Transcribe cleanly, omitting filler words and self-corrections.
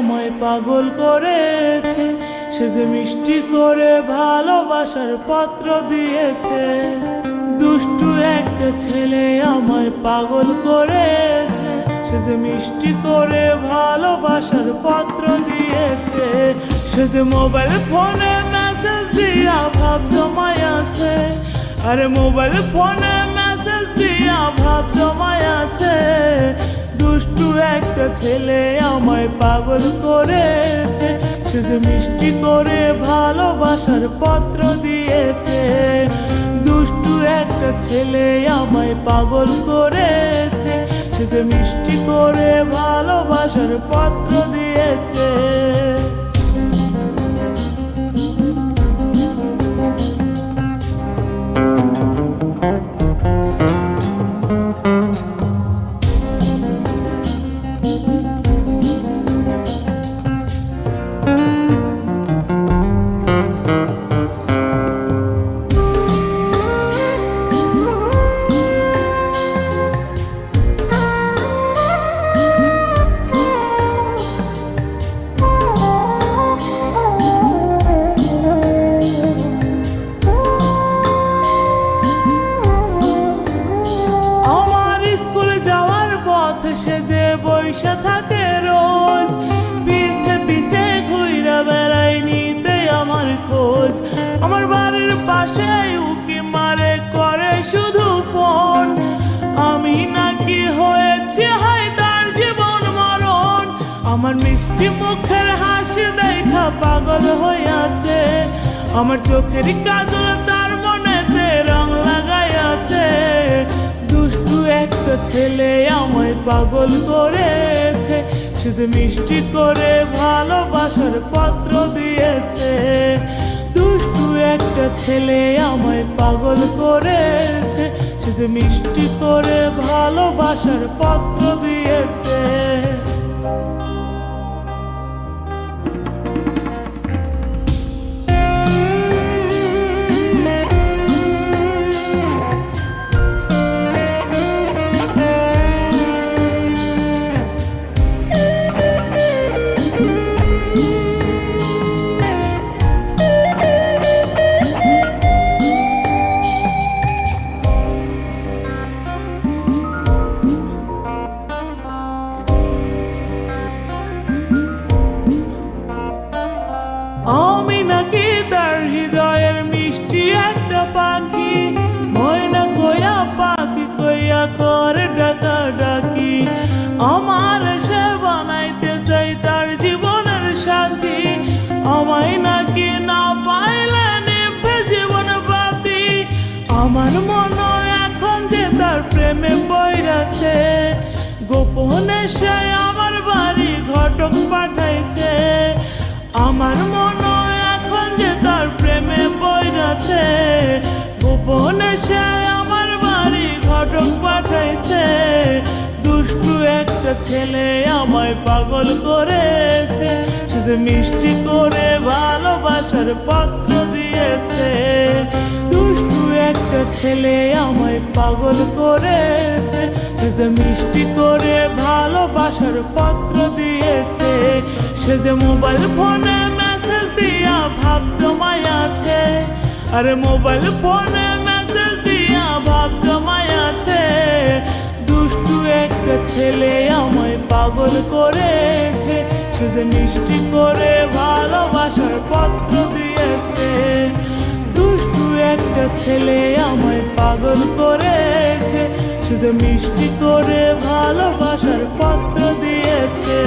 আমায় পাগল করেছে, সে যে মিষ্টি করে ভালোবাসার পত্র দিয়েছে। দুষ্টু একটা ছেলে আমায় পাগল করেছে, সে যে মিষ্টি করে ভালোবাসার পত্র দিয়েছে। সে যে মোবাইল ফোনে মেসেজ দিয়া ভাব জমায় আছে, আরে মোবাইল ফোনে মেসেজ দিয়া ভাব জমায় আছে। দুষ্টু একটা ছেলে আমায় পাগল করেছে, সে যে মিষ্টি করে ভালোবাসার পত্র দিয়েছে। দুষ্টু একটা ছেলে আমায় পাগল করেছে, সে যে মিষ্টি করে ভালোবাসার পত্র দিয়েছে। সে যে বইসা থাকে রোজ, পিছে পিছে ঘুইরা বেড়াই নিতে আমার খোঁজ। আমার বাড়ির পাশে উকি মারে করে শুধু ফোন, আমি নাকি হয়েছি হয় তার জীবন মরণ। আমার মিষ্টি মুখের হাসি দেখা পাগল হয়ে আছে, আমার চোখের কাজল তার মনেতে রং লাগাই আছে। দুষ্টু একটা ছেলে আমায় পাগল করেছে, সে যে মিষ্টি করে ভালোবাসার পত্র দিয়েছে। দুষ্টু একটা ছেলে আমায় পাগল করেছে, সে যে মিষ্টি করে ভালোবাসার পত্র দিয়েছে। আমি নাকি তার হৃদয়ের মিষ্টি একটা পাখি, ময়না কইয়া পাখি কইয়া করে ডাকা ডাকি। আমার সে বানাইতে চাই তার জীবনের সাথী, আমায় নাকি না পাইলে নিভবে জীবন বাতি। আমার মনে এখন যে তার প্রেমে পইরাছে, গোপনে সে আমার বাড়ি ঘটক পাঠাইছে। আমার মনে এখন যে তার প্রেমে পইরাছে, গোপনে সে আমার বাড়ি ঘটক পাঠাইছে। দুষ্টু একটা ছেলে আমায় পাগল করেছে, সে যে মিষ্টি করে ভালোবাসার পত্র দিয়েছে। দুষ্টু একটা ছেলে আমায় পাগল করেছে, সে যে মিষ্টি করে ভালোবাসার পত্র দিয়েছে। সে যে মোবাইল ফোনে মেসেজ দিয়া ভাব জমায় আছে, আরে মোবাইল ফোনে মেসেজ দিয়া ভাব জমায় আছে। দুষ্টু একটা ছেলে আমায় পাগল করেছে, সে যে মিষ্টি করে ভালোবাসার পত্র দিয়েছে। দুষ্টু একটা ছেলে আমায় পাগল করেছে, সে যে মিষ্টি করে ভালোবাসার পত্র দিয়েছে।